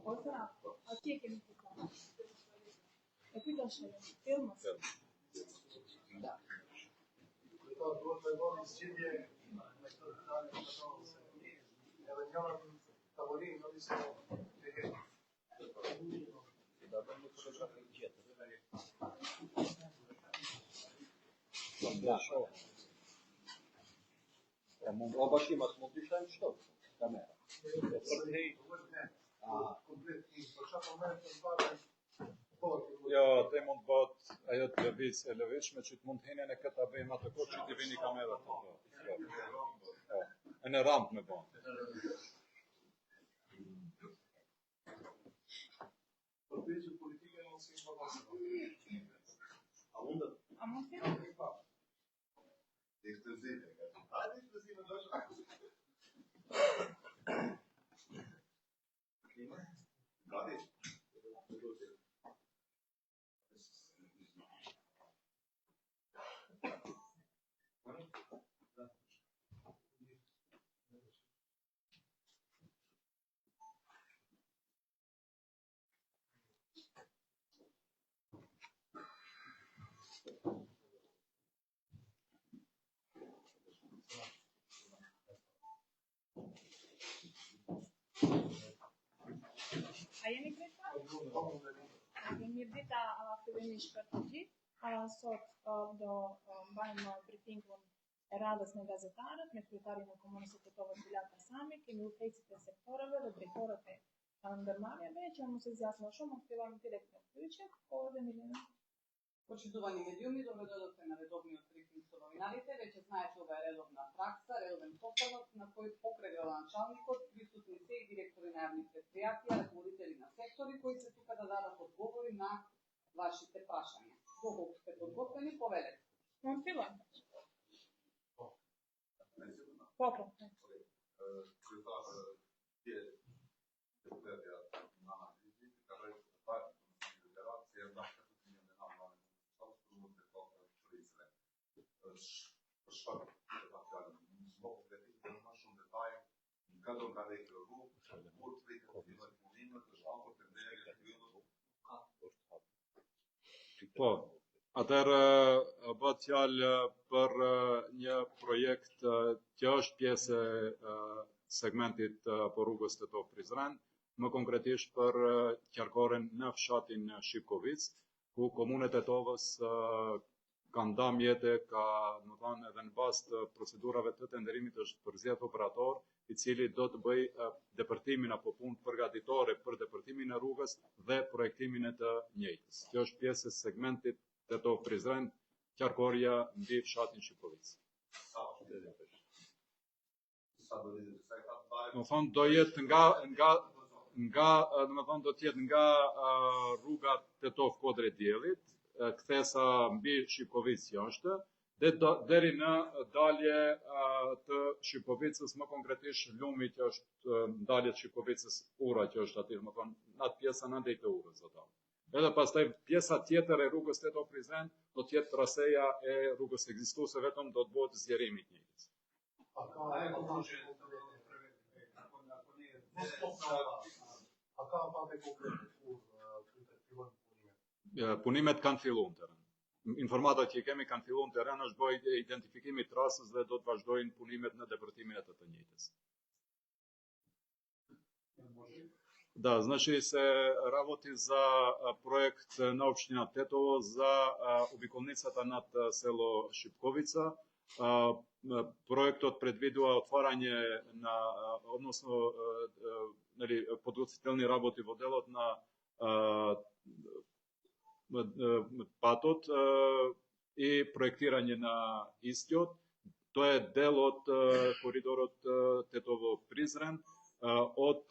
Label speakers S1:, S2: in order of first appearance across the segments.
S1: Atje kemi kuptuar. E pyeta shëndet, filmos.
S2: Da. Duhet të bëjmë zgjidhje me këtë detale të tonë. Edhe njëra tavolinë do të ishte da bëjmë një fotografi tjetër. E mund o bashkimas mund të shajmë çdo kamera. Komplet i për moment të parë.
S3: Jo, te mund bëhet ajo të lëviz e lëvizshme që të mund hinen e këtë bëjmë atë kohë që t'i vini kamerat të po. E në rampë me bënë.
S2: Përveç politike mund si informacion. A mund të?
S1: A mund të?
S2: Ekskluzive. Hajde ekskluzive do të. Gati.
S1: A jeni kreta? Jemi vita fillimisht për të gjithë. Sot do mbajmë briefing-un e radhës me gazetarët, me kryetarin e komunës së Tetovës Bilat Kasami, kemi udhëheqësit e sektoreve dhe drejtorët e ndërmarrjeve, që mos e zgjasë më shumë, fillojmë direkt me pyetjet, po edhe Milena.
S4: Poštovani mediumi, dobrodošli na redovni briefing со новинарите. Веќе знаете, ова е редовна пракса, редовен постанок на кој покрај градоначалникот присутни се и директори на јавни предпријатија, раководители на сектори кои се тука да дадат одговори на вашите прашања. Доколку сте подготвени, повелете.
S1: Mund fillojmë. Po.
S3: Po, atëherë bëhet fjalë për një projekt që është pjesë e segmentit apo rrugës Tetov-Prizren, më konkretisht për qarkoren në fshatin Shipkovic, ku komuna e Tetovës kanë dam jetë, ka, më thonë, edhe në bazë të procedurave të tenderimit është përzgjedhur operator i cili do të bëj depërtimin apo punë përgatitore për depërtimin e rrugës dhe projektimin e të njëjtës. Kjo është pjesë e segmentit Tetov-Prizren, qarkorja mbi fshatin Shipkovic. Më thonë, do jetë do të jetë nga rruga Tetov-Kodre Diellit, kthesa mbi Shipkovic jashtë, dhe deri në dalje të Shipkovicës, më konkretisht lumi që është ndalje të Shipkovicës ura që është aty, më thonë, në atë pjesa në ndej të urës. Edhe pastaj pjesa tjetër e rrugës Tetov-Prizren do të jetë traseja e rrugës ekzistuese, vetëm do të bëhet zgjerimi i njëjtës. Punimet kanë filluar të rënë. Informatat që i kemi kanë filluar të rënë, është bëjë identifikimi i trasës dhe do të vazhdojnë punimet në depërtimin e të njëjtës. Да, значи се работи за проект на општина Тетово за обиколницата над село Шипковица. Проектот предвидува отварање на, односно, подготвителни работи во делот на патот и проектирање на истиот. Тоа е дел од коридорот Тетово-Призрен, од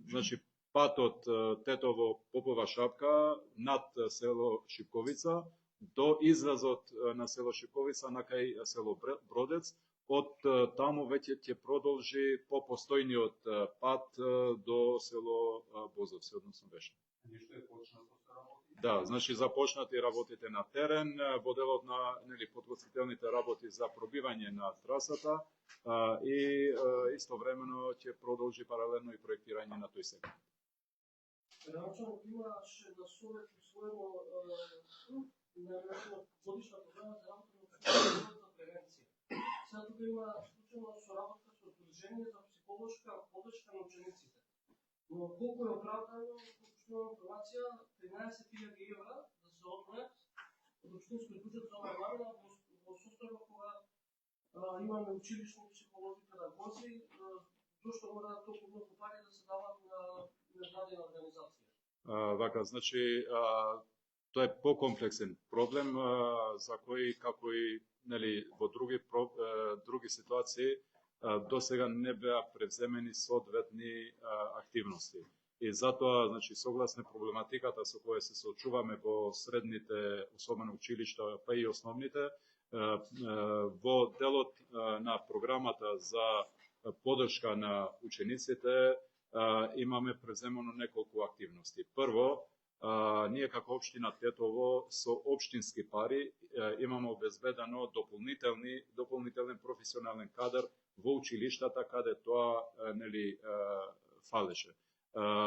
S3: значи патот Тетово-Попова Шапка над село Шипковица до излазот на село Шипковица на кај село Бродец, od tamo već će продолжи по постојниот пат до село Бозовци, односно Бешан. Да, значи започнати работите на терен, во делот на подготвителните работи за пробивање на трасата и истовремено ќе продолжи паралелно и проектирање на тој сегмент.
S2: Началот имаше на совет усвоено годишна програма за работа на превенција. Сега тука има случајно соработка со Удружение за психолошка поддршка на учениците. Но колку е оправдано, почнувам информација, 13.000 евра да се одвојат од општинскиот буџет за оваа намена во состојба кога имаме училишни психолози, педагози, зошто мора толку многу пари да се дават на невладина организација?
S3: Вака, значи, тоа е покомплексен проблем за кој, како и во други ситуации, до сега не беа превземени соодветни активности. И затоа, значи, согласно проблематиката со која се соочуваме во средните, особено училишта, па и основните, во делот на програмата за поддршка на учениците имаме превземено неколку активности. Прво, ние како општина Тетово со општински пари имаме обезбедено дополнителен професионален кадар во училиштата каде тоа фалеше.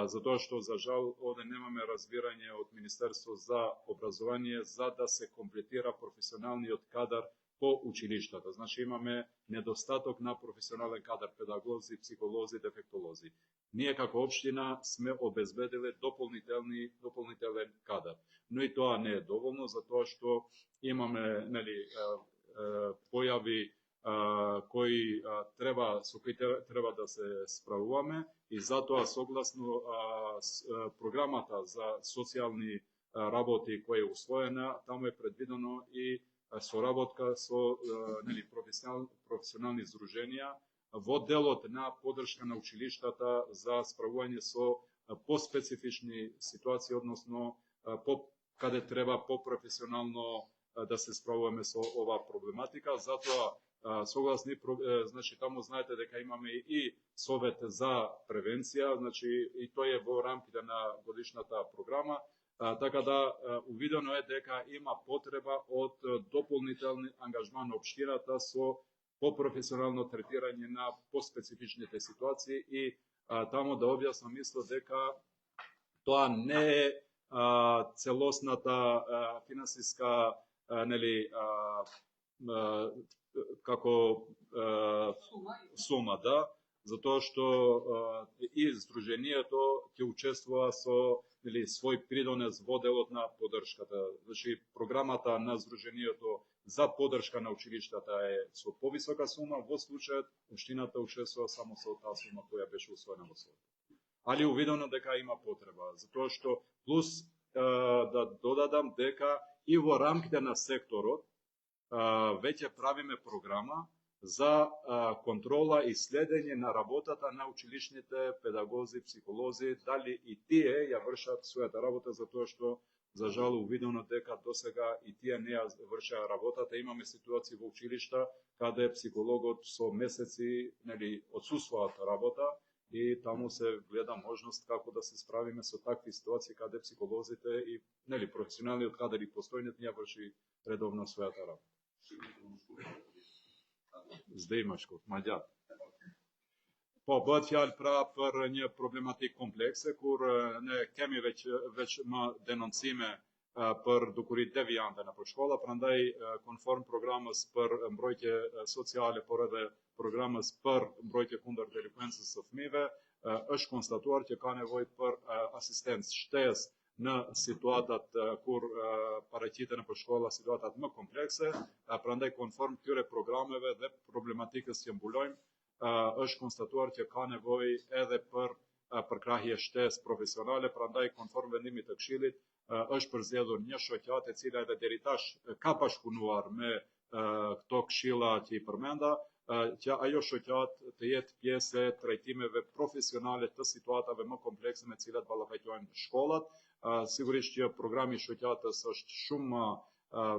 S3: Затоа што за жал овде немаме разбирање од Министерство за образование за да се комплетира професионалниот кадар по училиштата. Значи имаме недостаток на професионален кадар, педагози, психолози, дефектолози. Ние како општина сме обезбедиле дополнителен кадар. Но и тоа не е доволно, затоа што имаме појави со кои треба да се справуваме и затоа согласно програмата за социјални работи која е усвоена, таму е предвидено и соработка со професионални здруженија во делот на поддршка на училиштата за справување со поспецифични ситуации, односно каде треба попрофесионално да се справуваме со оваа проблематика. Затоа согласни, значи таму знаете дека имаме и совет за превенција, значи и тој е во рамките на годишната програма. Така да, увидено е дека има потреба од дополнителни ангажман на општината со попрофесионално третирање на поспецифичните ситуации и таму да објаснам исто дека тоа не е целосната финансиска како сума, да, затоа што и здруженијето ќе учествува со свој придонес во делот на поддршката. Значи, програмата на здруженијето за поддршка на училиштата е со повисока сума, во случајот општината учествува само со таа сума која беше усвоена во Совет. Али увидено дека има потреба, затоа што плюс да додадам дека и во рамките на секторот веќе правиме програма за контрола и следење на работата на училишните педагози, психолози, дали и тие ја вршат својата работа, затоа што за жал увидено дека досега и тие не ја вршаа работата. Имаме ситуации во училишта каде психологот со месеци отсуствуваат работа и таму се гледа можност како да се справиме со такви ситуации каде психолозите и професионалниот кадар и постојниот не ја врши редовно својата работа. Zdejmaškot, Mađar. Po, bëhet fjalë pra për një problematik komplekse, kur ne kemi veç më denoncime për dukurit devijante në për shkolla, prandaj konform programës për mbrojtje sociale, por edhe programës për mbrojtje kundër delikuencës së fëmijëve, është konstatuar që ka nevojë për asistencë shtesë në situatat kur paraqiten për shkolla situatat më komplekse, prandaj konform këtyre programeve dhe problematikës që mbulojmë, është konstatuar që ka nevojë edhe për përkrahje shtesë profesionale, prandaj konform vendimit të Këshillit është përzgjedhur një shoqatë e cila edhe deri tash ka bashkëpunuar me këto këshilla që i përmenda, që ajo shoqatë të jetë pjesë e trajtimeve profesionale të situatave më komplekse me cilat ballafaqohen shkollat. Sigurisht që programi i shoqatës është shumë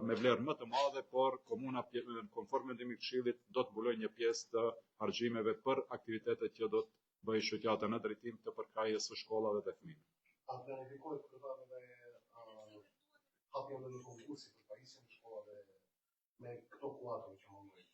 S3: me vlerë më të madhe, por komuna konform vendimit të Këshillit do të mbulojë një pjesë të argjimeve për aktivitetet që do të bëjë shoqata në drejtim të përkrahjes së shkollave dhe fëmijëve.
S5: A planifikohet kryetari dhe hapja në një konkursi për pajisjen e shkollave me këto kuadra që mundojnë?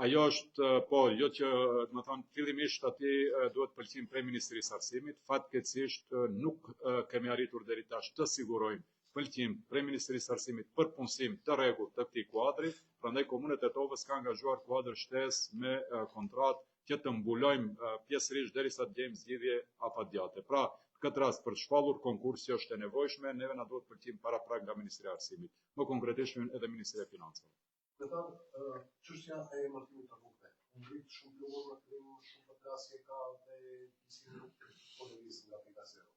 S3: Ajo është, po, jo që, më thonë, fillimisht aty duhet pëlqim prej Ministrisë së Arsimit, fatkeqësisht nuk kemi arritur deri tash të sigurojmë pëlqim prej Ministrisë së Arsimit për punësim të rregullt të këtij kuadri, prandaj Komunët e Tovës ka angazhuar kuadër shtesë me kontratë që të mbulojmë pjesërisht derisa të gjejmë zgjidhje afatgjate. Pra, në këtë rast për të shpallur konkursi është e nevojshme, neve na duhet pëlqim paraprak nga Ministria e Arsimit, më konkretisht edhe Ministria e Financave.
S5: Çështja e emërtimit të rrugëve. Ngrit shumë lumë në fillim, shumë përplasje ka dhe si po lëvizë nga pika zero.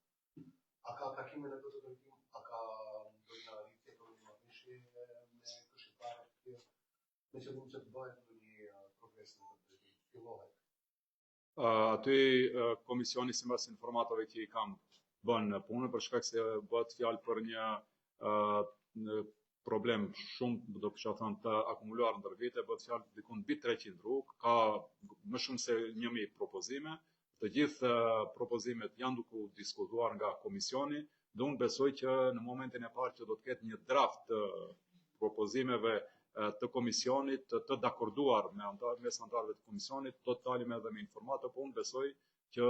S5: A ka takimin e këtë drejtim, a ka ndonjë arritje për një marrëveshje me këshilltarët me qëllim që të bëhet ndonjë progres në këtë drejtim? Fillohet.
S3: Aty komisioni sipas informatave që i kam bën punën për shkak se bëhet fjalë për një problem shumë, do kisha thënë, të akumuluar ndër vite, bëhet fjalë diku mbi 300 rrugë, ka më shumë se 1000 propozime. Të gjithë propozimet janë duke u diskutuar nga komisioni, dhe unë besoj që në momentin e parë që do të ketë një draft të propozimeve të komisionit të dakorduar mes antarëve të komisionit, do të dalim edhe me informata, po unë besoj që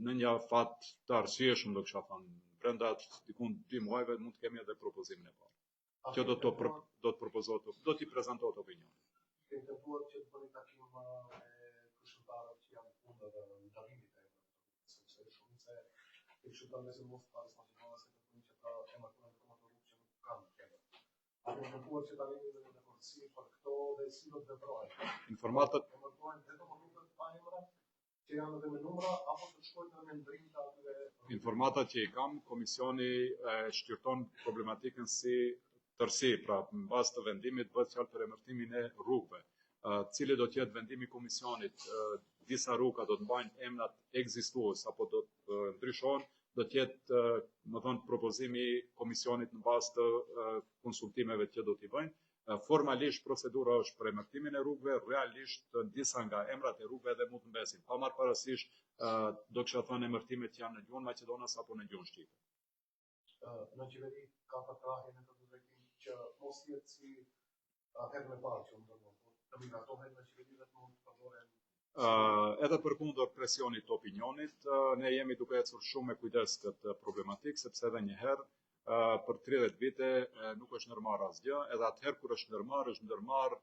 S3: në një fat të arsyeshëm, do kisha thënë, brenda diku 2 muajve mund të kemi edhe propozimin e parë, që do të propozohet, do t'i prezantohet opinioni.
S5: Kemi tentuar që të bëni takim me këshilltarët që janë kundër ndalimit të emërtimit, sepse shumica e këshilltarëve që mos pares nacionale se kërkojnë që ta emërtojnë në rrugë që nuk kanë emër. A kemi tentuar që ta lini në dakordsi për këto dhe si do të veprohet?
S3: Informatat
S5: emërtojnë vetëm rrugët pa emra që janë edhe me numra apo të shkojnë edhe me ndrim të atyre?
S3: Informatat që i kam, komisioni shqyrton problematikën si tërsi, pra në bazë të vendimit bëhet fjalë për emërtimin e rrugëve, cili do të jetë vendimi i komisionit, disa rruga do të mbajnë emrat ekzistues apo do të ndryshohen, do të jetë, më thonë, propozimi i komisionit në bazë të konsultimeve që do t'i bëjnë. Formalisht procedura është për emërtimin e rrugëve, realisht disa nga emrat e rrugëve edhe mund të mbesin. Pa marrë parasysh, do kisha thënë emërtimet janë në gjuhën maqedonas apo në gjuhën shqipe.
S5: Në qeveri ka përkrahje në këtë drejtim që mos jetë si herën e parë që ndërmon, të migatohen në qeveri dhe të mund të përdoren.
S3: Edhe përkundër presionit të opinionit, ne jemi duke ecur shumë me kujdes këtë problematikë, sepse edhe një herë për 30 vite nuk është ndërmarrë asgjë, edhe atëherë kur është ndërmarrë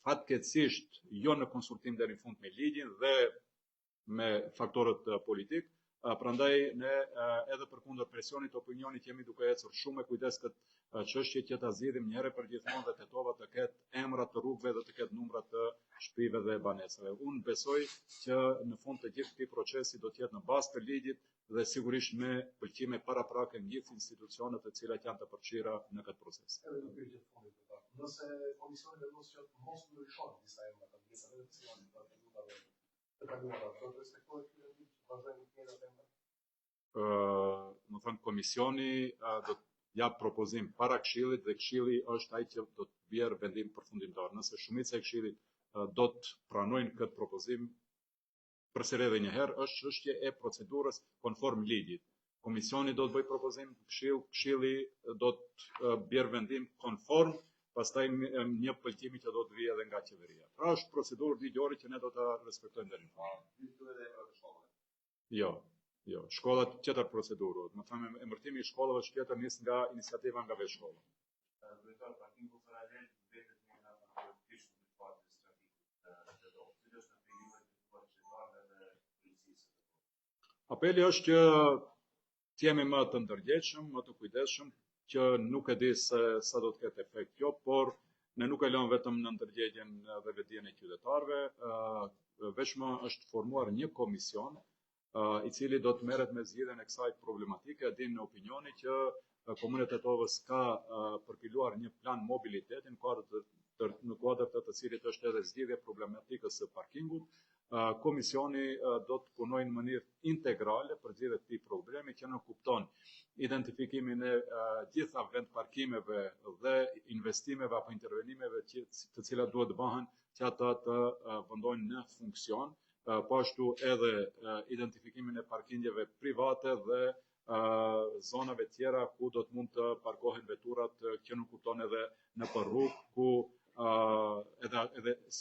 S3: fatkeqësisht jo në konsultim deri në fund me ligjin dhe me faktorët politik. Prandaj ne edhe përkundër presionit të opinionit jemi duke ecur shumë me kujdes këtë çështje që ta zgjidhim një herë për gjithmonë dhe Tetova të ketë emra të rrugëve dhe të ketë numra të shtëpive dhe banesave. Unë besoj që në fund të gjithë këtij procesi do të jetë në bazë të ligjit dhe sigurisht me pëlqime paraprake në gjithë institucionet të cilat janë të përfshira në këtë proces.
S5: Edhe në pyetje të fundit, nëse komisioni vendos që mos ndryshon disa emra të gjitha edhe të cilat të rrugave të kaluara, do të respektohet ky vendim që vazhdojnë të tjera emra?
S3: Më thënë, komisioni do të jap propozim para Këshillit dhe Këshilli është ai që do të bjerë vendim përfundimtar. Nëse shumica e Këshillit do të pranojnë këtë propozim, përsëri edhe një herë, është çështje e procedurës konform ligjit. Komisioni do të bëjë propozim Këshill, Këshilli do të bjerë vendim konform, pastaj një pëlqimi që do të vijë edhe nga qeveria. Pra është procedurë ligjore që ne do ta respektojmë deri në fund. Jo. Jo, shkollat tjetër procedurë. Më thënë, emërtimi i shkollave është tjetër nis nga iniciativa nga vetë shkolla.
S6: Drejtor, parkingu paralel vetet me nga politisht në fakt administrativ. Cili është apeli juaj të qytetarëve dhe policisë?
S3: Apeli është që të jemi më të ndërgjegjshëm, më të kujdesshëm, që nuk e di se sa do të ketë efekt kjo, por ne nuk e lëmë vetëm në ndërgjegjen dhe vetdijen e qytetarëve, vetëm është formuar një komision i cili do të merret me zgjidhjen e kësaj problematike. E din në opinioni që Komuna e Tetovës ka përpiluar një plan mobiliteti në kuadër të të cilit është edhe zgjidhja e problematikës së parkingut. komisioni do të punojë në mënyrë integrale për zgjidhje të këtij problemi që nuk kupton identifikimin e gjitha vend parkimeve dhe investimeve apo intervenimeve të cilat duhet të bëhen që ata të vendohen në funksion, po ashtu edhe identifikimin e parkingeve private dhe zonave tjera ku do të mund të parkohen veturat që nuk kupton edhe në për rrugë ku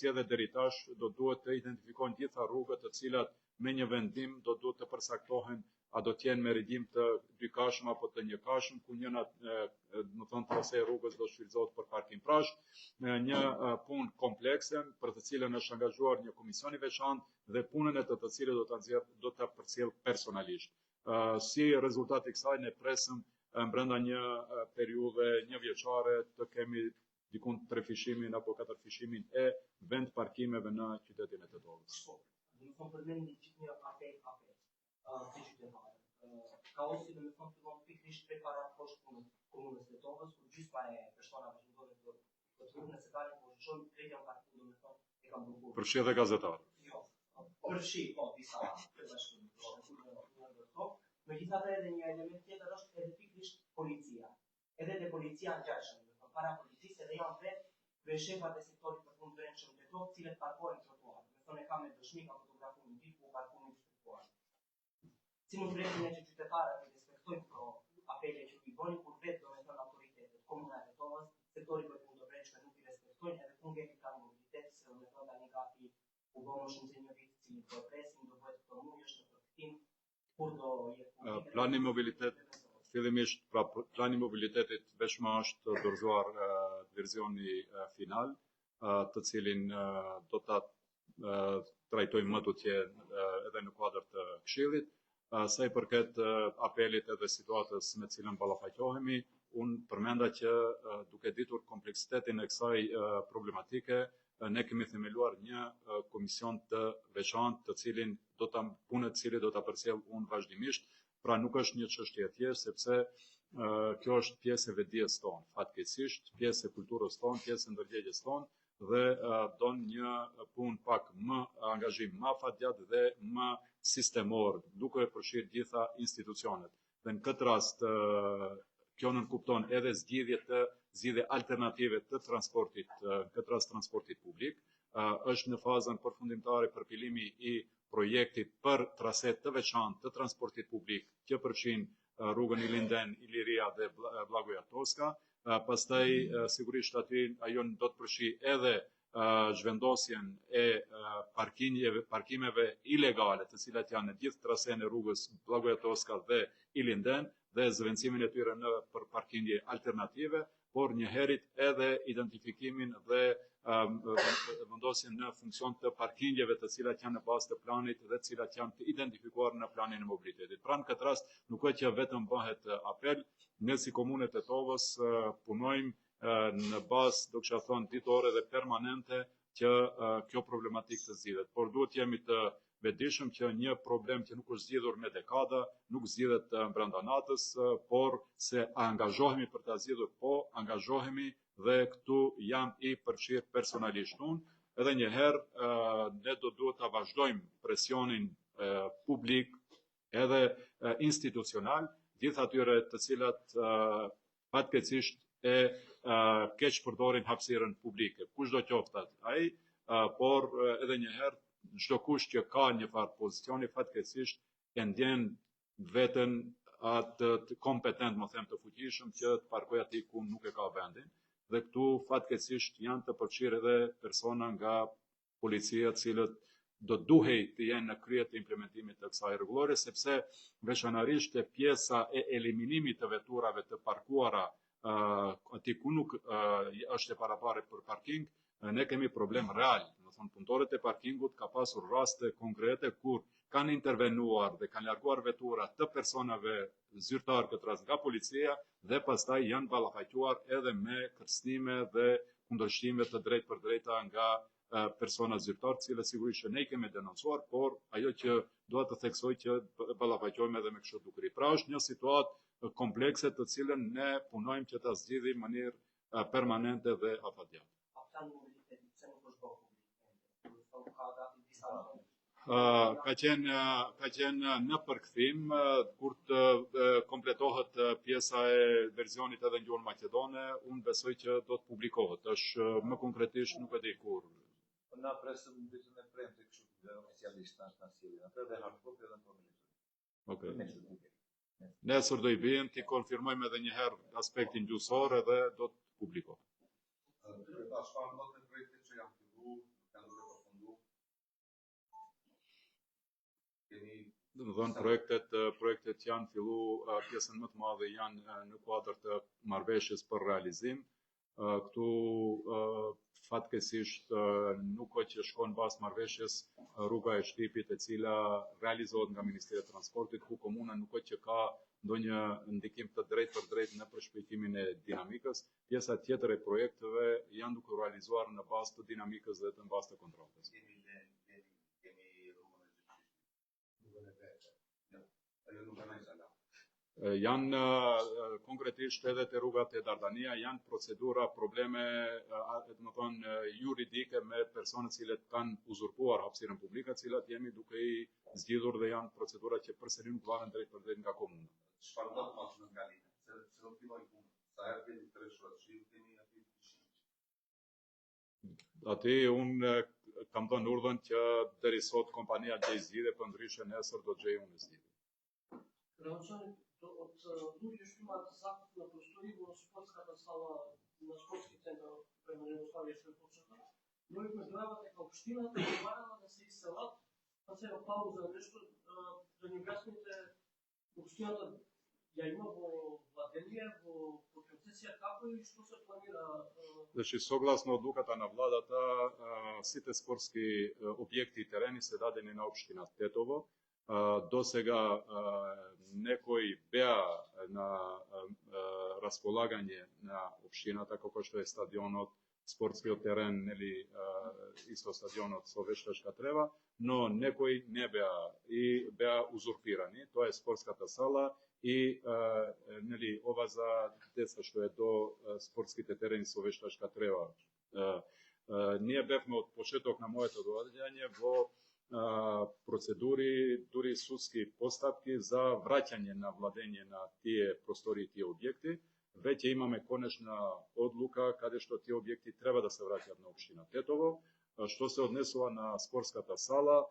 S3: edhe deri tash do duhet të identifikohen gjitha rrugët të cilat me një vendim do duhet të përsaktohen a do të jenë me rigjim të dykashëm apo të njëkashëm, ku njëna, do të thonë, trasë e rrugës do shfrytëzohet për parkim. Pra është një punë komplekse për të cilën është angazhuar një komision i veçantë dhe punën e të cilën do ta përcjell personalisht. Si rezultat i kësaj ne presëm brenda një periudhe një vjeçare të kemi dikun 3 fishimin apo 4 fishimin e vend parkimeve në qytetin e Tetovës.
S7: Do të thonë përmendni gjithë një apel si qytetar. Kaosi do të thonë fillon pikërisht prej para poshtë komunës së Tetovës, ku gjysma e personave që ndodhen të rrugën e Sekalin po shohin drejtën parku, do të thonë e kanë bllokuar.
S3: Përfshi edhe gazetar.
S7: Jo. Përfshi, po, disa bashkëpunëtorë. Megjithatë edhe një element tjetër është edhe pikërisht policia. Edhe te policia ngjashëm, do të thonë para policisë edhe janë vetë kryeshefat e sektorit të fundbrendshëm të Tetovës, të cilët parkohen trotuar. Do të thonë e kam me dëshmi ka fotografuar një ditë ku parkohen trotuar. Si mund të ne që qytetarët i respektojnë këto apele që i bëni, kur vetë do të thonë autoritetet komunale të Tetovës, sektori për fundbrendshëm nuk i respektojnë edhe ku ngeli kanë mobilitet, se do të thonë tani gati u bën më shumë se një vit që do presim, do bëhet këto muaj është në përfitim.
S3: Plani mobilitet, fillimisht, pra plani mobilitetit veçma është dorëzuar versioni final, të cilin do ta trajtojmë më tutje edhe në kuadër të Këshillit. Sa i përket apelit edhe situatës me cilën ballafaqohemi, unë përmenda që duke ditur kompleksitetin e kësaj problematike, ne kemi themeluar një komision të veçantë të cilin punët të cilit do ta përcjell unë vazhdimisht, pra nuk është një çështje e thjeshtë sepse kjo është pjesë e vetdijes tonë, fatkeqësisht pjesë e kulturës tonë, pjesë e ndërgjegjës tonë dhe don një punë pak më angazhim më afatgjatë dhe më sistemor, duke përfshirë gjitha institucionet. Dhe në këtë rast kjo nënkupton edhe zgjidhje alternative të transportit, këtë rast transportit publik, është në fazën përfundimtare përpilimi i projektit për traset të veçantë të transportit publik që përfshin rrugën Ilinden, Iliria dhe Blagoja Toska. Pastaj sigurisht aty ajo do të përfshi edhe zhvendosjen e parkimeve ilegale, të cilat janë në gjithë trasen e rrugës Blagoja Toska dhe Ilinden, dhe zëvendësimin e tyre për parkingje alternative, por njëherët edhe identifikimin dhe vendosjen në funksion të parkingjeve të cilat janë në bazë të planit dhe të cilat janë të identifikuar në planin e mobilitetit. Pra në këtë rast nuk është që vetëm bëhet apel, ne si komunë e Tetovës punojmë në bazë, do kisha thonë, ditore dhe permanente që kjo problematikë të zgjidhet. Por duhet jemi të vetëdijshëm që një problem që nuk është zgjidhur me dekada, nuk zgjidhet brenda natës, por se angazhohemi për ta zgjidhur, po angazhohemi dhe këtu jam i përfshirë personalisht unë. Edhe një herë ne do duhet ta vazhdojmë presionin publik edhe institucional, gjithë atyre të cilat fatkeqësisht keq përdorin hapësirën publike. Kushdo qoftë ai, por edhe një herë çdo kush që ka një farë pozicioni fatkeqësisht e ndjen veten atë kompetent, më them, të fuqishëm që të parkojë aty ku nuk e ka vendin. Dhe këtu fatkeqësisht janë të përfshirë edhe persona nga policia, të cilët do duhej të jenë në krye të implementimit të kësaj rregullore, sepse veçanërisht e pjesa e eliminimit të veturave të parkuara aty ku nuk është e parapare për parking, ne kemi problem real. Do thonë, punëtorët e parkingut ka pasur raste konkrete kur kanë intervenuar dhe kanë larguar vetura të personave zyrtar, këtë rast nga policia, dhe pastaj janë ballafaqoar edhe me kërcënime dhe kundërshtime të drejtë për drejta nga persona zyrtar, të cilët sigurisht që ne i kemi denoncuar, por ajo që dua të theksoj që ballafaqohemi edhe me kështu dukuri. Pra është një situatë komplekse të cilën ne punojmë që ta zgjidhim në mënyrë permanente dhe afatgjatë. Ka qenë në përkthim kur të kompletohet pjesa e versionit edhe në gjuhën maqedone, unë besoj që do të publikohet. Është më konkretisht nuk e di kur.
S8: Na presëm mbetën e premte kështu dhe oficialisht na sjellin atë dhe hardcopy edhe në formë elektronike.
S3: Okej. Nesër do i vijmë, ti konfirmojmë edhe një herë aspektin gjuhësor edhe do të publikohet.
S5: Çfarë do të projektet që janë filluar, kanë duke përfundu?
S3: Do të thonë projektet janë fillu, pjesën më të madhe janë në kuadër të marrëveshjes për realizim. Këtu fatkeqësisht nuk ka që shkon pas marrëveshjes rruga e Shtipit e cila realizohet nga Ministria e Transportit, ku komuna nuk ka që ka ndonjë ndikim të drejtë për drejtë në përshpejtimin e dinamikës. Pjesa tjetër e projekteve janë duke realizuar në bazë të dinamikës dhe në bazë të kontratës. Janë konkretisht edhe të rrugat e Dardania, janë procedura, probleme juridike me personët cilët kanë uzurpuar hapësirën publike, cilat jemi duke i zgjidhur dhe janë procedura që përsëri nuk varen drejt për drejt nga komuna.
S5: Çfarë do të thotë në Galinë? Se do filloj punë. Sa herë keni të rishurëshim, keni aty të shimë.
S3: Ati unë kam dhënë urdhën që deri sot kompania gjej zgjidhje, për ndryshe nesër do të gjej unë zgjidhje.
S2: От други ще имат закуп на простори во спортската сала на спортски центар према Југославија што е почната. Но и международната дека општината барала да се иселат, па се пауза нешто да ни објасните општината ја има во владение, во концесија како и што се планира.
S3: Значи согласно одлуката на владата, сите спортски објекти и терени се дадени на општина Тетово. До сега некои беа на располагање на општината, како што е стадионот, спортскиот терен или исто стадионот со вештачка трева, но некои не беа и беа узурпирани. Тоа е спортската сала и ова за деца што е до спортските терени со вештачка трева. Ние бевме од почеток на моето доаѓање во процедури, дури судски постапки за враќање на владење на тие простори и тие објекти. Веќе имаме конечна одлука каде што тие објекти треба да се враќаат на општина Тетово. Што се однесува на спортската сала,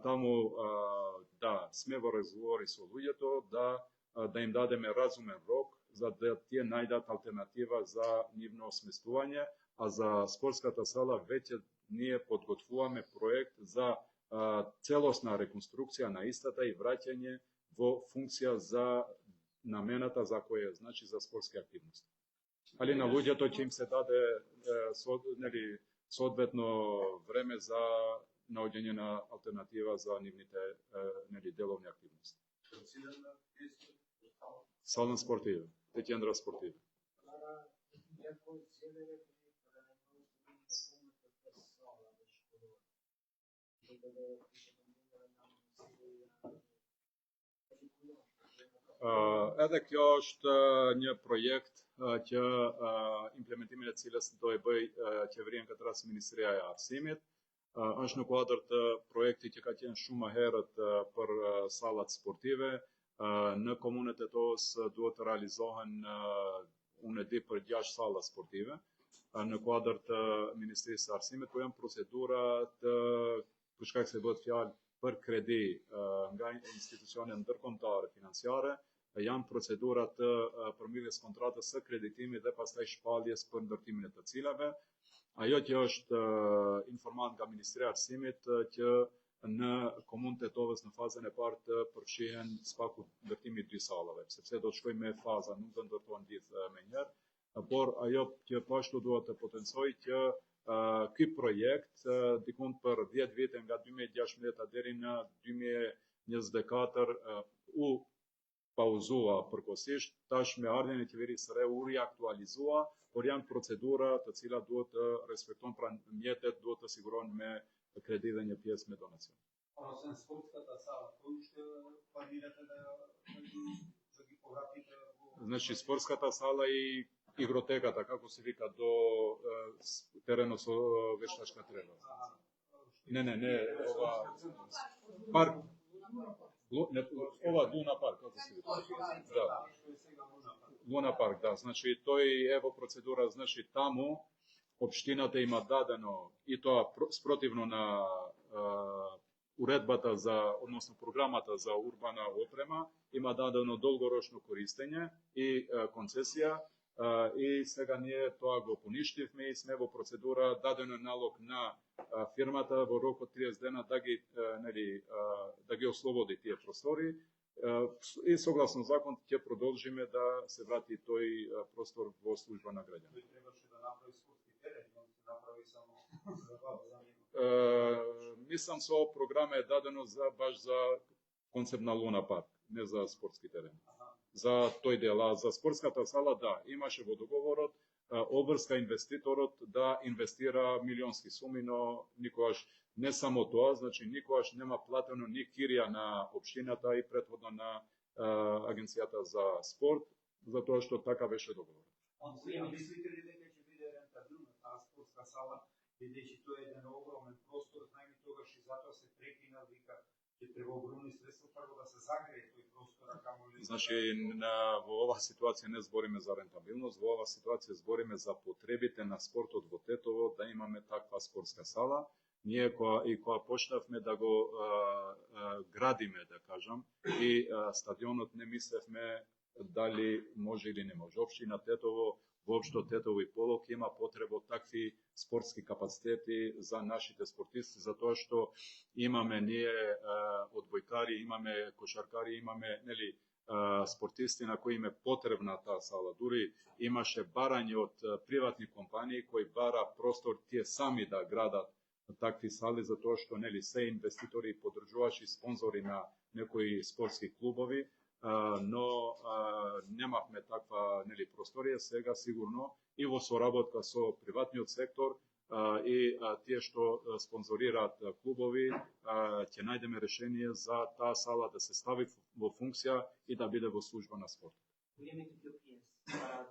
S3: таму да сме во разговори со луѓето да им дадеме разумен рок за да тие најдат алтернатива за нивно сместување, а за спортската сала веќе ние подготвуваме проект за целосна реконструкција на истата и враќање во функција за намената за која значи за спортски активности. Али на луѓето ќе им се даде соодветно време за наоѓање на алтернатива за нивните деловни активности. Салон спортиве, те кендра спортиве. Edhe kjo është një projekt që implementimin e cilës do e bëj qeveria në këtë rast Ministria e Arsimit. Është në kuadër të projektit që ka qenë shumë më herët për sallat sportive. Në komunën e Tetovës duhet të realizohen unë e di për 6 salla sportive. Në kuadër të Ministrisë së Arsimit, ku janë procedura të për shkak se bëhet fjalë për kredi nga institucione ndërkombëtare financiare, janë procedura të përmbledhjes kontratës së kreditimit dhe pastaj shpalljes për ndërtimin e të cilave. Ajo që është informat nga Ministria e Arsimit që në komunën e Tetovës në fazën e parë të përfshihen spaku ndërtimi 2 sallave, sepse do të shkojmë me faza, nuk do ndërtohen gjithë me njëherë, por ajo që pashtu duhet të potencoj që ky projekt dikun për 10 vite nga 2016 deri në 2024 u pauzua përkohësisht, tash me ardhjen e qeverisë së re u riaktualizua, por janë procedura të cilat duhet të respektojnë, pra mjetet duhet të sigurohen me kredi dhe një pjesë me donacion.
S5: Ose në sportskата сала, кој уште планирате да ги повратите во...
S3: Значи спортската сала и игротеката, како се вика, до теренот со вештачка трева. Не, ова Park. Ova Luna Park, kako se vidi? Da. Luna Park, да. Значи, тој ево процедура, значи, таму општината има дадено, и тоа спротивно на уредбата за, односно програмата за урбана опрема, има дадено долгорочно користење и концесија, и сега ние тоа го поништивме и сме во процедура, дадено налог на фирмата во рок од 30 дена да ги ослободи тие простори, и согласно закон ќе продолжиме да се врати тој простор во служба на граѓани.
S8: Тој требаше да направи спортски терен, он се направи само
S3: мислам со програма е дадено баш за концепт на Луна Парк, не за спортски терен. За тој дел, а за спортската сала, да, имаше во договорот обврска инвеститорот да инвестира милионски суми, но никогаш не само тоа, значи никогаш нема платено ни кирија на општината и претходно на агенцијата за спорт, затоа што така беше договорот.
S8: Мислите ли дека ќе биде рентабилна таа спортска сала, бидејќи тоа е еден огромен простор, знаеме тогаш и затоа се прекина, вика ќе треба огромни средства прво да се загрее тој простор, а камоли.
S3: Значи во оваа ситуација не збориме за рентабилност, во оваа ситуација збориме за потребите на спортот во Тетово да имаме таква спортска сала. Ние кога почнавме да го градиме, да кажам, и стадионот не мислевме дали може или не може. Општина Тетово, воопшто Тетово и Полок има потреба од такви спортски капацитети за нашите спортисти, затоа што имаме ние одбојкари, имаме кошаркари, имаме спортисти на кои им е потребна таа сала. Дури имаше барање од приватни компании кои бара простор тие сами да градат такви сали, затоа што се инвеститори и поддржувачи, спонзори на некои спортски клубови, но немавме таква просторија. Сега сигурно и во соработка со приватниот сектор и тие што спонзорираат клубови, ќе најдеме решение за таа сала да се стави во функција и да биде во служба на спорт.
S7: Големите биопиес,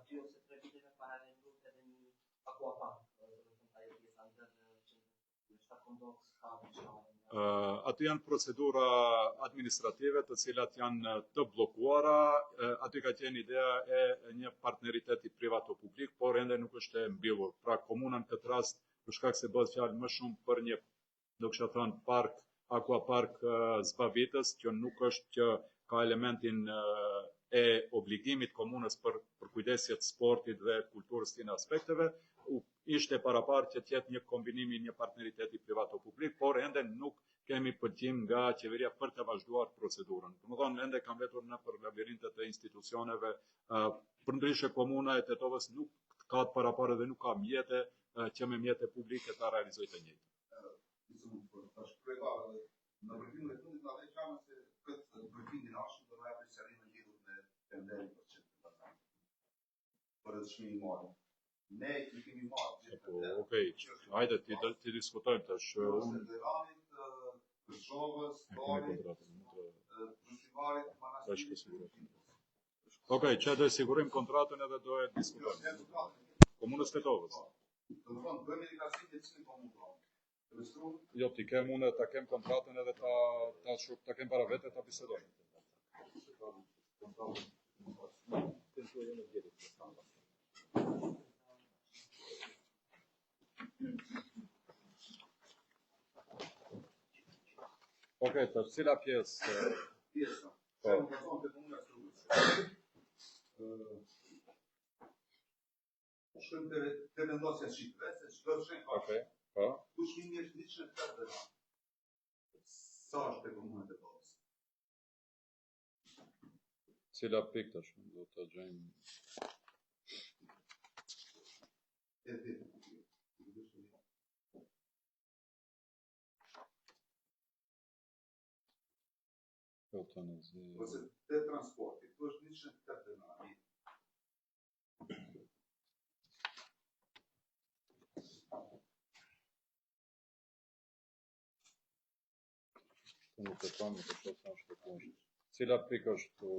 S7: dio se predvideva paralelno jedan aquapark,
S3: Aty janë procedura administrative të cilat janë të bllokuara, aty ka qenë ideja e një partneriteti privato-publik, por ende nuk është e mbyllur. Pra komuna në këtë rast, për shkak se bëhet fjalë më shumë për një, do kisha thënë, park, aquapark zbavitës, që nuk është që ka elementin e obligimit komunës për kujdesje të sportit dhe kulturës të aspekteve, ishte paraparë që tjetë një kombinimi, një partneriteti privato-publik, por ende nuk kemi pëlqim nga qeveria për të vazhduar procedurën. Më thonë, ende kam vetur në për labirintet e institucioneve, përndryshe komuna e Tetovës nuk ka të paraparë dhe nuk ka mjete që me mjete publike ta realizoj të njëjtë.
S8: Në përfimin e fundit, në dhe qanë se këtë përfindin ashtë, do në e përqërinë lidhur me tenderi për qëtë të përta. Për edhe shmi i marë. Ne i kemi marë.
S3: Okej, hajde ti diskutojmë tash.
S8: Federanit, Kërçovës, Torit, Prusivarit, Manasirit.
S3: Okej, që do e sigurim kontratën edhe do e diskutojmë. Komunës Tetovës.
S8: Do në thonë, bëjmë një krasim të cilin komunë.
S3: Jo, ti kem unë ta kem kontratën edhe ta kem para vete ta bisedojmë. Okej, tash cila pjesë?
S8: Pjesa. Se më përzonë të komuna Strugës. Shkëm të vendosja Shqipëve, se çdo shenjë ka.
S3: Okej, po.
S8: Pushimi është 104 euro. Sa është e komuna e Tetovës?
S3: Cila pikë tash, do të gjejmë.
S8: Ose të transporti, tu është 104 euro.
S3: Nuk e kam, të që sa është të punështë. Cila pikë është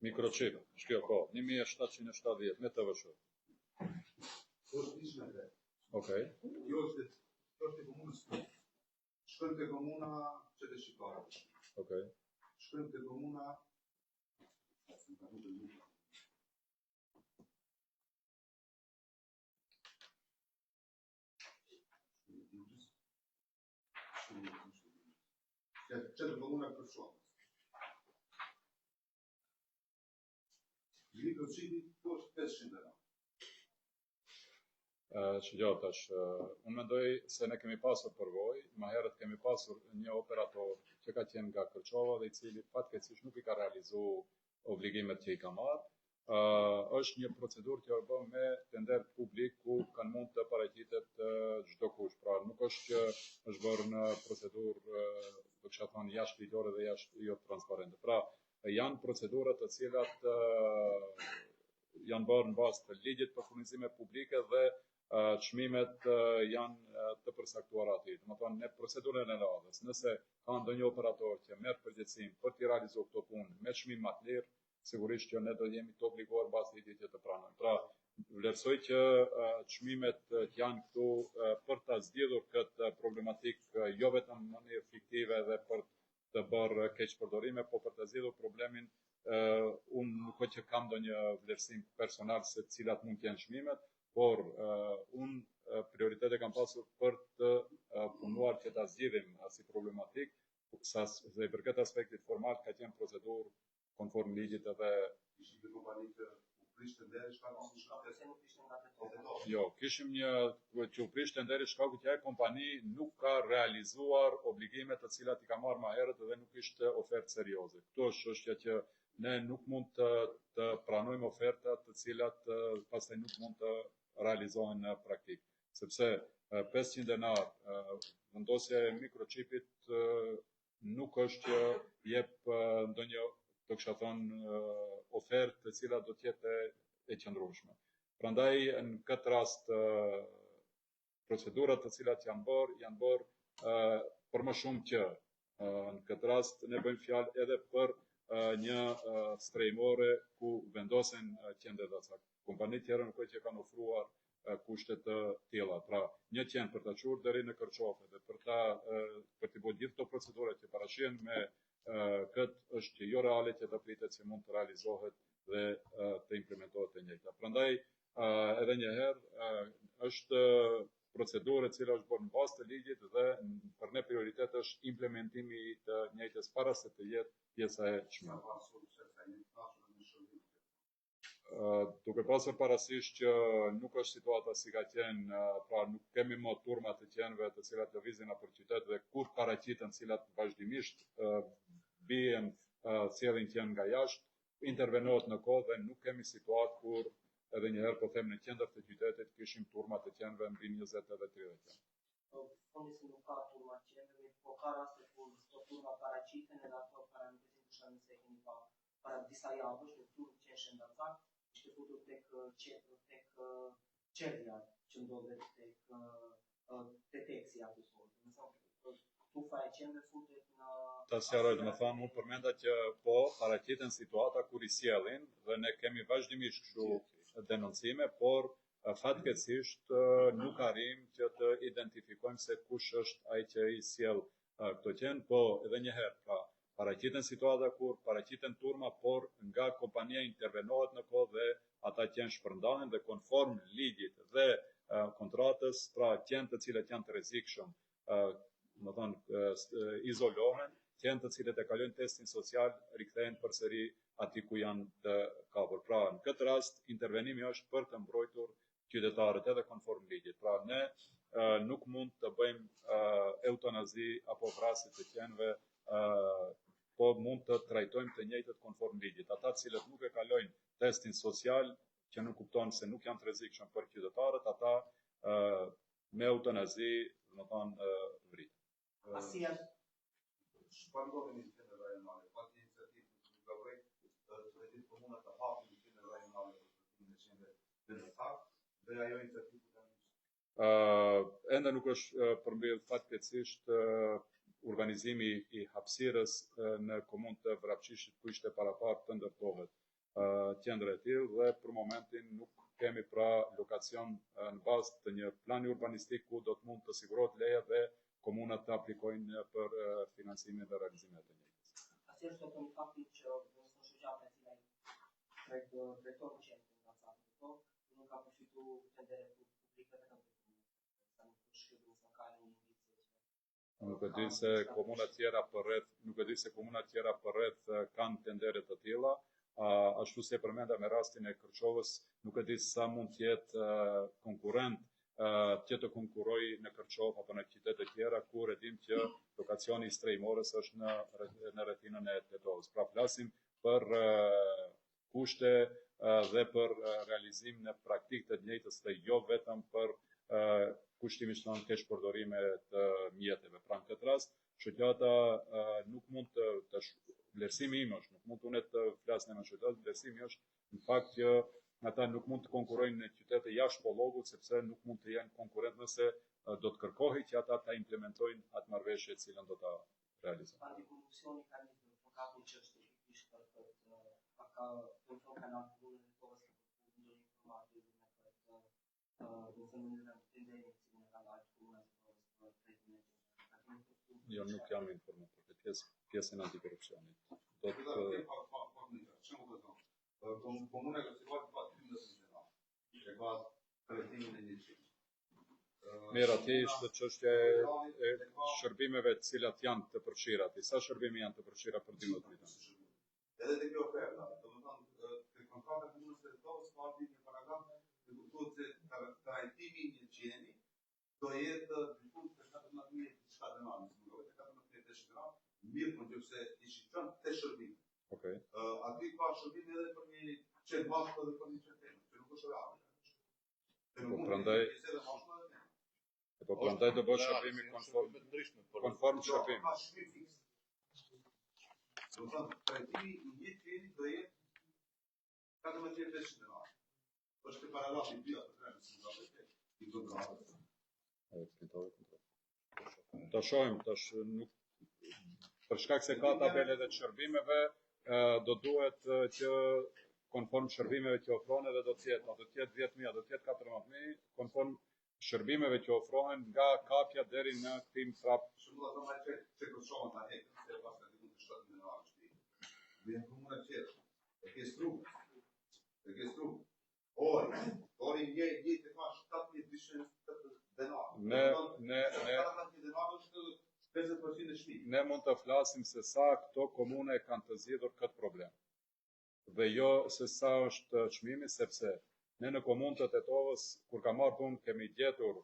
S3: mikrochip, shkjo ko, 1770, me të vëshë.
S8: Tu është 103.
S3: Okej.
S8: Jo është
S9: është e komunës Flut. Shkojmë te komuna Qete Shqiptare.
S3: Okej.
S9: Shkojmë te komuna Qete komuna Kërshova. Mikroçipi është 500 euro.
S3: Që tash, unë mendoj se ne kemi pasur përvojë, më herët kemi pasur një operator që ka qenë nga Kërçova dhe i cili fatkeqësisht nuk i ka realizuar obligimet që i ka marrë. Është një procedurë që është bërë me tender publik ku kanë mund të paraqitet çdo kush. Pra nuk është që është bërë në procedurë do kisha thënë jashtë ligjore dhe jashtë jo transparente. Pra janë procedurat të cilat janë bërë në bazë të ligjit për furnizime publike dhe çmimet janë të përcaktuara aty. Domethënë në procedurën e radhës, nëse ka ndonjë operator që merr përgjegjësinë për të realizuar këto punë me çmim më të lirë, sigurisht që ne do jemi të obliguar mbas ligjit që të pranojmë. Pra, vlerësoj që çmimet që janë këtu për ta zgjidhur këtë problematikë jo vetëm në mënyrë fiktive dhe për të bërë keqpërdorime, po për të zgjidhur problemin, unë nuk që kam ndonjë vlerësim personal se cilat mund të jenë çmimet, por unë prioritete kam pasur për të punuar që ta zgjidhim si problematik, dhe i përket aspektit formal ka qenë procedurë konform ligjit edhe
S9: ishim të kompani që u prishte nderi shkaku
S3: Jo, kishim një që u prishte nderi shkaku që ajo kompani nuk ka realizuar obligimet të cilat i ka marrë më herët dhe nuk ishte ofertë serioze. Këto është çështja që ne nuk mund të pranojmë oferta të cilat pastaj nuk mund të realizohen në praktikë, sepse 500 denar vendosja e mikroçipit nuk është që jep ndonjë do kisha thënë ofertë të cilat do të jetë e qëndrueshme. Prandaj në këtë rast procedurat të cilat janë bërë për më shumë që në këtë rast ne bëjmë fjalë edhe për një strejmore ku vendosen qendrat e caktuara. Kompanitë tjera nuk që kanë ofruar kushte të tilla. Pra, një qend për ta çuar deri në Kërçofë dhe për të bërë gjithë këto procedura që parashihen me këtë është që jo reale që të pritet që mund të realizohet dhe të implementohet e njëjta. Prandaj edhe një herë është procedurë e cila është bërë në bazë të ligjit dhe për ne prioritet është implementimi i të njëjtës para se të jetë pjesa e çmimit. Duke pasur parasysh që nuk është situata si ka qenë, pra nuk kemi më turma të qenëve të cilat lëvizin nëpër qytet dhe kur paraqiten cilat vazhdimisht bien sjellin qenë nga jashtë, intervenohet në kohë dhe nuk kemi situatë kur edhe një herë po them në qendër të qytetit kishim turma të qenëve mbi 20 edhe 30 qenë.
S7: Fondi se nuk ka turma të qenëve, po ka raste kur këto turma paraqiten edhe ato parantezin të shënë se keni pa para disa javësh në turmë qeshe ndarcak, ishte futur tek qedja që ndodhet tek deteksi aty sonë. Tufa e qenëve futet në...
S3: Ta sqaroj, domethënë, unë përmenda që po paraqiten situata kur i sjellin dhe ne kemi vazhdimisht kështu denoncime, por fatkeqësisht nuk arrim që të identifikojmë se kush është ai që i sjell këto qenë, po edhe një herë, pra paraqiten situata kur paraqiten turma, por nga kompania intervenohet në kohë dhe ata qenë shpërndahen dhe konform ligjit dhe kontratës, pra qenë të cilët janë të rrezikshëm, izolohen, qenë të cilët e kalojnë testin social, rikthehen përsëri aty ku janë të kapur. Pra, në këtë rast, intervenimi është për të mbrojtur qytetarët edhe konform ligjit. Pra, ne nuk mund të bëjmë eutanazi apo vrasje të qenëve, po mund të trajtojmë të njëjtët konform ligjit. Ata të cilët nuk e kalojnë testin social, që nuk kupton se nuk janë të rrezikshëm për qytetarët, ata me eutanazi, domethënë vritet.
S7: Asia
S9: shpërndohen në qendër rajonale, pa iniciativë të zgjuarë të ditë komuna të hapin në qendër rajonale për të qendër të saktë dhe ajo iniciativë
S3: ende nuk është përmbledh fatkeqësisht organizimi i hapësirës në komunë të Vrapçishit ku ishte parapar të ndërtohet. qendre e tillë dhe për momentin nuk kemi pra lokacion në bazë të një plani urbanistik ku do të mund të sigurohet leja dhe komunat të aplikojnë për financimin dhe realizimin e të njëjtës.
S7: Atë është të faktin që në shoqata e cila drejt drejtori qendrës nga Capo, nuk ka përfitu tendere publike të kampionit. Sa nuk është shkruar sa ka një indicie.
S3: Nuk e di se komuna tjera për rreth kanë tendere të tilla. Ashtu si e përmenda me rastin e Kërçovës, nuk e di sa mund të jetë konkurrent që të konkurroj në Kërçovë apo në qytete të tjera, kur e dim që lokacioni i Strejmorës është në rrethinën e Tetovës. Pra flasim për kushte dhe për realizim në praktikë të njëjtës dhe jo vetëm për kushtimisht në kesh përdorime të mjeteve. Pra në këtë rast, shoqata nuk mund të vlerësimi im është, nuk mund të unet të flasë në shoqata, vlerësimi është në fakt që ata nuk mund të konkurrojnë në qytete jashtë Pollogut, sepse nuk mund të jenë konkurrent nëse do të kërkohej që ata ta implementojnë atë marrëveshje e cilën do ta realizojnë.
S7: Antikorrupsioni ka një kapën çështje pikërisht për ka kontroll kanal punë në kohës që ndonjë informatë në në tendencë në kanal punë për trajtimin
S3: Jo, nuk jam informuar për këtë pjesën antikorrupsionit. Do të
S9: Komuna e Kërçovës ka 13 miliona. E ka trajtimin e njëjtë.
S3: Mirë, atje ishte çështja e shërbimeve të cilat janë të përfshira. Sa shërbime janë të përfshira për dimën e vitën?
S9: Edhe te kjo oferta, domethënë te kontrata e komunës së Tetovës ka një paragraf që thotë se trajtimi i një qeni do jetë diku te 14.000 diçka denarë, nuk është 14.000 gram, mirë po nëse i shikon te shërbime.
S3: Okej.
S9: Aty ka shërbime edhe për një qenë bashkë dhe për një qenë temë, që nuk është reale.
S3: Po prandaj do bësh shërbimi konform shërbim.
S9: Ka shërbim fiks. Do të thonë trajtimi i një qeni do jetë 14.500 denarë. Është paragrafi 2 apo 3 i kontratës.
S3: Ta shohim tash nuk për shkak se ka tabele dhe të shërbimeve do duhet që konform shërbimeve që ofrohen edhe do të jetë 10.000, do të jetë 14.000, konform shërbimeve që ofrohen nga kapja deri në kthim prap.
S9: Shumë do të që Kërçova ta heqë, se pas ka diku të 7 miliona shtëpi. Dhe në komunë tjetër, e ke strum. Ori një të ka 7.200 denar.
S3: Ne mund të flasim se sa këto komune kanë të zgjidhur këtë problem. Dhe jo se sa është çmimi, sepse ne në komunën të Tetovës, kur ka marrë punë, kemi gjetur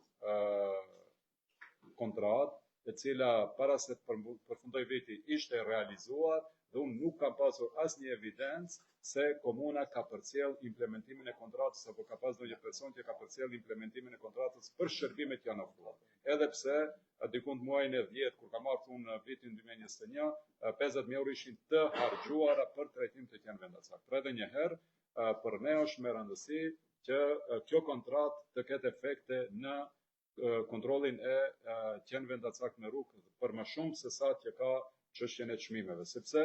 S3: kontratë, e cila para se të përfundoj viti ishte realizuar, dhe unë nuk kam pasur asnjë evidencë se komuna ka përcjell implementimin e kontratës apo ka pas ndonjë person që ka përcjell implementimin e kontratës për shërbimet që janë ofruar. Edhe pse diku në muajin e 10 kur ka marrë punë në vitin 2021, 50.000 euro ishin të harxuara për trajtim të qenë vendacak. Pra edhe një herë për ne është me rëndësi që kjo kontratë të ketë efekte në kontrollin e qenë vendacak në rrugë për më shumë se sa që ka çështjen e çmimeve, sepse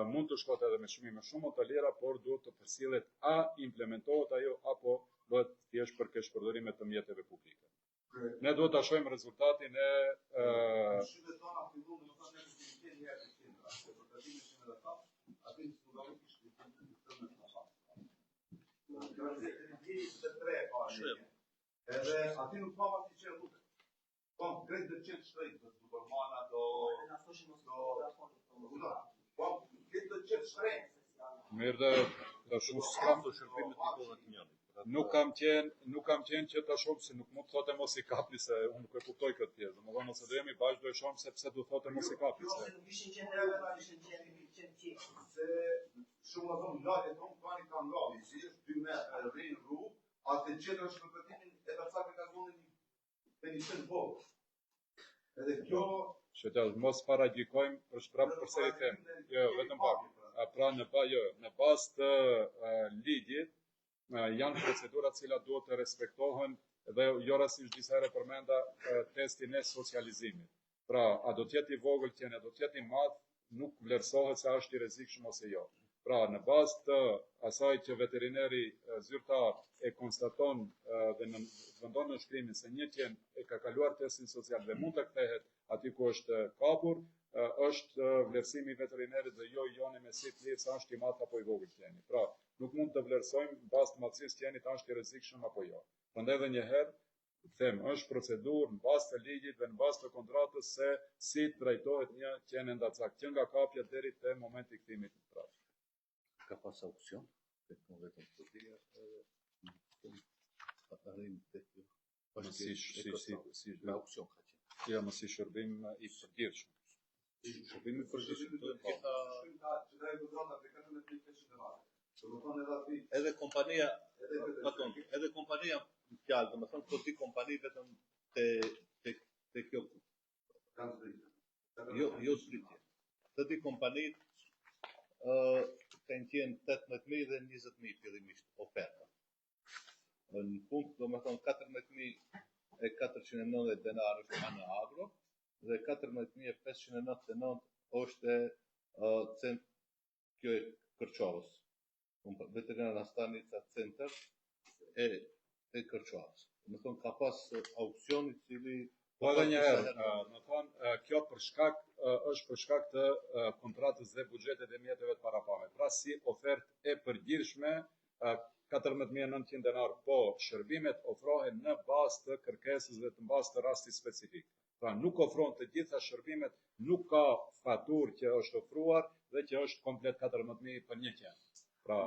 S3: mund të shkohet edhe me çmime shumë të lira, por duhet të përcjellet a implementohet ajo apo bëhet thjesht për kesh përdorime të mjeteve publike. Ne duhet ta shohim rezultatin e
S9: edhe ati nuk pa ati që rrugë. Kom, krejt dhe qenë shtrejt, do Supermana, do... Krejt dhe qenë shtrejt.
S3: Mirë dhe shumë s'kam të shërbimet të kohët njëri. Nuk kam qenë që të shumë, se nuk mund të thote mos i kapni, se unë nuk e kuptoj këtë pjesë. Më nëse do jemi bashkë do e shumë, sepse du thote mos i kapni.
S9: Se shumë në thonë lagje tonë, ka një kanë gavi, që është 2 metra e rrinë rrugë, atë qenë është në përtimin e përcake ka zonë një qenë vogë. Edhe kjo...
S3: Shëtell, mos paragjikojmë për shprapë përseri temë. Jo, vetëm pak. Pra në bazë të ligjit, janë procedurat cilat duhet të respektohen dhe jo rastisht disa herë përmenda testin e socializimit. Pra, a do t'jeti vogël qenë, a do t'jeti madh, nuk vlerësohet se është i rrezikshëm ose jo. Pra, në bazë të asaj që veterineri zyrtar e konstaton dhe vendon në shkrimin se një qen e ka kaluar testin social dhe mund të kthehet aty ku është kapur, është vlerësimi i veterinerit dhe jo joni me si të sa është i madh apo i vogël qeni. Pra, nuk mund të vlerësojmë bazë të madhësisë qenit a është i rrezikshëm apo jo. Prandaj edhe një herë them, është procedurë në bazë të ligjit dhe në bazë të kontratës se si trajtohet një qen endacak, që nga kapja deri te momenti i kthimit në prap.
S10: Ka pas auksion, vetëm me auksion ka qenë.
S3: Ja, më si shërbim i përgjithshëm. Shërbimi i përgjithshëm
S10: edhe kompania, edhe kompania fjalë, do të thonë këto dy kompani vetëm te kjo jo zbritje. Të dy kompanitë kanë qenë 18.000 dhe 20.000 fillimisht oferta. Në punkt, do të thonë 14.490 denar është Ana Agro dhe 14.599 është cent kjo e Kërçovës. Veterinara stanica center e Kërçovës. Do të thonë ka pas auksion i cili
S3: po edhe një herë, do thonë kjo është për shkak të kontratës dhe buxhetit dhe mjeteve të parapame. Pra si ofertë e përgjithshme 14.900 denar, po shërbimet ofrohen në bazë të kërkesës dhe në bazë të rastit specifik. Pra nuk ofron të gjitha shërbimet, nuk ka faturë që është ofruar dhe që është komplet 14.000 për një qen. Pra,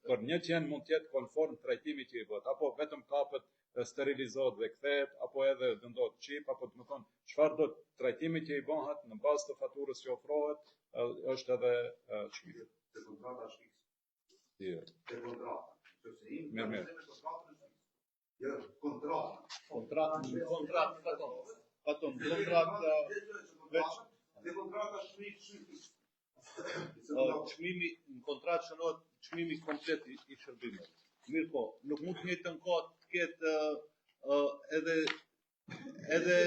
S3: për një qen mund të jetë konform trajtimit që i bëhet, apo vetëm kapët sterilizohet dhe kthehet, apo edhe dëndohet çip, apo do të thonë çfarë do trajtimi që i bëhet në bazë të faturës që ofrohet, është edhe çmimi.
S9: Te kontrata është fikse.
S3: Jo.
S9: Te kontrata.
S3: Mirë.
S9: Jo, kontrata.
S10: Kontrata.
S9: Te kontrata shmimi.
S10: Çmimi në kontratë shënohet çmimi komplet i shërbimit. Mirë po, nuk mund të njëjtën kohë të ketë edhe
S3: edhe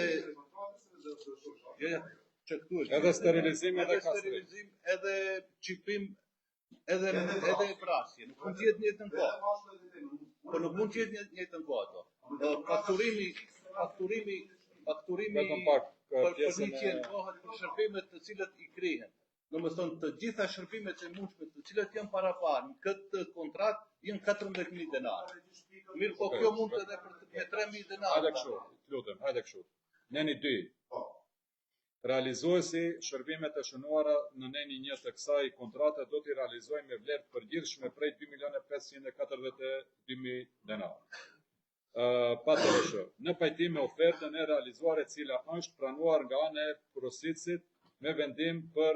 S3: sterilizim edhe kastrim,
S10: edhe çipim, edhe vrasje. Nuk mund të jetë njëjtën kohë. Po nuk mund të jetë njëjtën kohë ato. Fakturimi për një qen bëhet për shërbimet të cilët i krihen. Domethënë të gjitha shërbimet e mundshme të cilat janë paraparë në këtë kontratë janë 14.000 denar. Mirë, po kjo mund edhe për 3.000 denar.
S3: Hajde kështu, lutem, hajde kështu. Neni 2. Realizuesi shërbimet e shënuara në neni 1 të kësaj kontrate do t'i realizojë me vlerë përgjithshme prej 2.542.000 denar. Patërëshë, në pajtim me ofertën e realizuar e cila është pranuar nga ana e porositësit me vendim për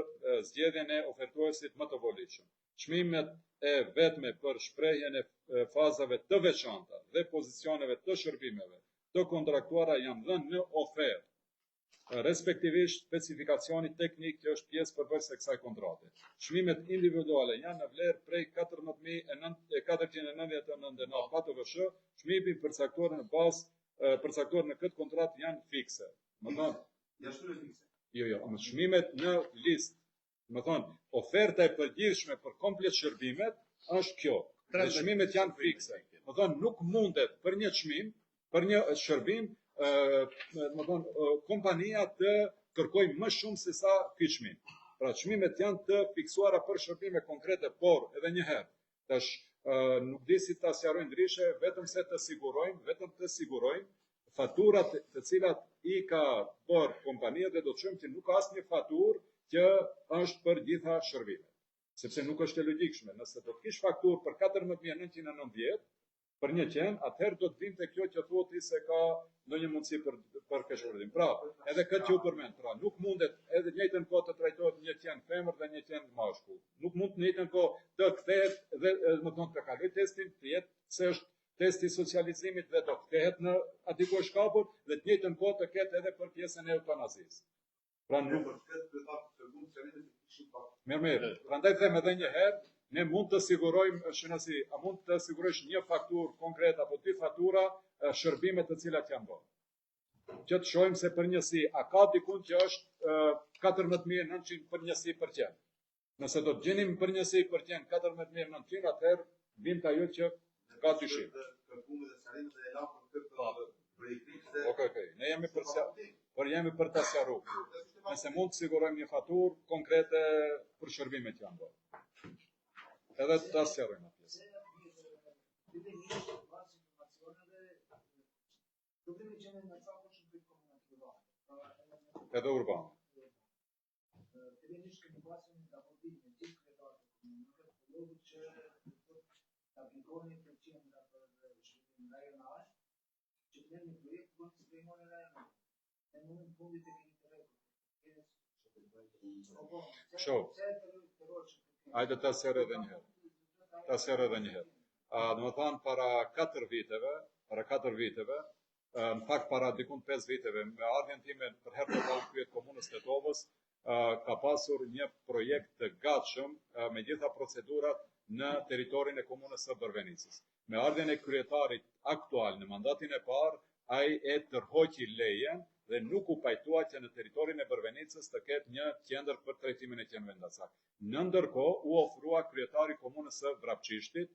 S3: zgjedhjen e ofertuesit më të volitshëm. Çmimet e vetme për shprehjen e fazave të veçanta dhe pozicioneve të shërbimeve të kontraktuara janë dhënë në ofertë, respektivisht specifikacioni teknik që është pjesë përbërëse e kësaj kontrate. Çmimet individuale janë në vlerë prej 14.499 denar PATVSH, çmimi përcaktuar në bazë përcaktuar në këtë kontratë janë fikse. Më thonë, Jo, më çmimet në listë. Më thonë, oferta e përgjithshme për komplet shërbimet është kjo. Dhe çmimet janë fikse. Më thonë, nuk mundet për një çmim, për një shërbim, më thonë, kompania të kërkojë më shumë se sa ky çmim. Pra çmimet janë të fiksuara për shërbime konkrete, por edhe një herë, tash nuk di si ta sqarojmë ndryshe, vetëm të sigurojmë faturat të cilat i ka bërë kompania dhe do të shohim që nuk ka asnjë faturë që është për gjitha shërbimet. Sepse nuk është e logjikshme. Nëse do të kish faturë për 14.990 për një qen, atëherë do të vinte kjo që thuhet se ka ndonjë mundësi për këshillim. Pra, edhe këtë ju përmend. Pra, nuk mundet edhe në njëjtën kohë të trajtohet një qen femër dhe një qen mashkull. Nuk mund në njëjtën kohë të kthehet dhe më thonë të kalojë testin, të jetë se është testi socializimit dhe do të kthehet në aty ku është kapur dhe të njëjtën kohë të ketë edhe për pjesën e eutanazisë. Pra nuk Mirë. Prandaj them edhe një herë, ne mund të sigurojmë shënësi, a mund të sigurojsh një fakturë konkret apo dy faktura shërbimet të cilat janë bërë. Që të shohim se për njësi, a ka dikun që është 14.900 për njësi për qenë. Nëse do të gjenim për njësi për tjenë 14.900, atëherë bim të ajo që ka dyshim. Okej. Ne jemi për të sjaru. Nëse mund të sigurojmë një faturë konkrete për shërbimet janë bërë. Edhe të sjarojmë atë pjesë. Edhe urbanë. Hajde ta sjerë edhe njëherë. Do të thonë para 4 viteve, në fakt para dikun 5 viteve, me ardhjen time për herë të parë kryet komunës Tetovës, ka pasur një projekt të gatshëm me gjitha procedurat në teritorin e komunës së Bërvenicës. Me ardhjen e kryetarit aktual në mandatin e parë, ai e tërhoqi lejen dhe nuk u pajtua që në teritorin e Bërvenicës të ketë një qendër për trajtimin e qenëve ndasak. Në ndërkohë u ofrua kryetari komunës së Vrapçishtit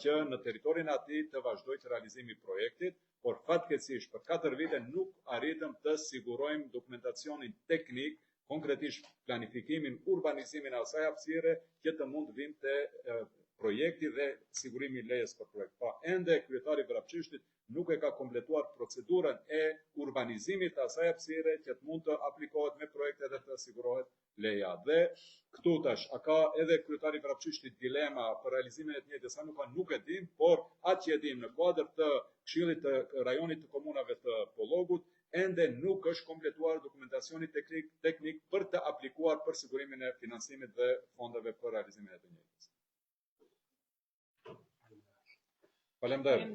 S3: që në teritorin atij të vazhdojë realizimi i projektit, por fatkeqësisht për 4 vite nuk arritëm të sigurojmë dokumentacionin teknik, konkretisht planifikimin, urbanizimin e asaj hapësire që të mund vim të projekti dhe sigurimi i lejes për projekt. Pa ende kryetari Vrapçishtit nuk e ka kompletuar procedurën e urbanizimit të asaj hapësire që të mund të aplikohet me projekte dhe të sigurohet leja. Dhe këtu tash, a ka edhe kryetari Vrapçishtit dilema për realizimin e të njëjtës, sa nuk e dim, por atë që e dim në kuadër të Këshillit të rajonit të komunave të Pollogut, ende nuk është kompletuar dokumentacioni teknik për të aplikuar për sigurimin e finansimit dhe fondeve për realizimin e të njëjtës. Faleminderit.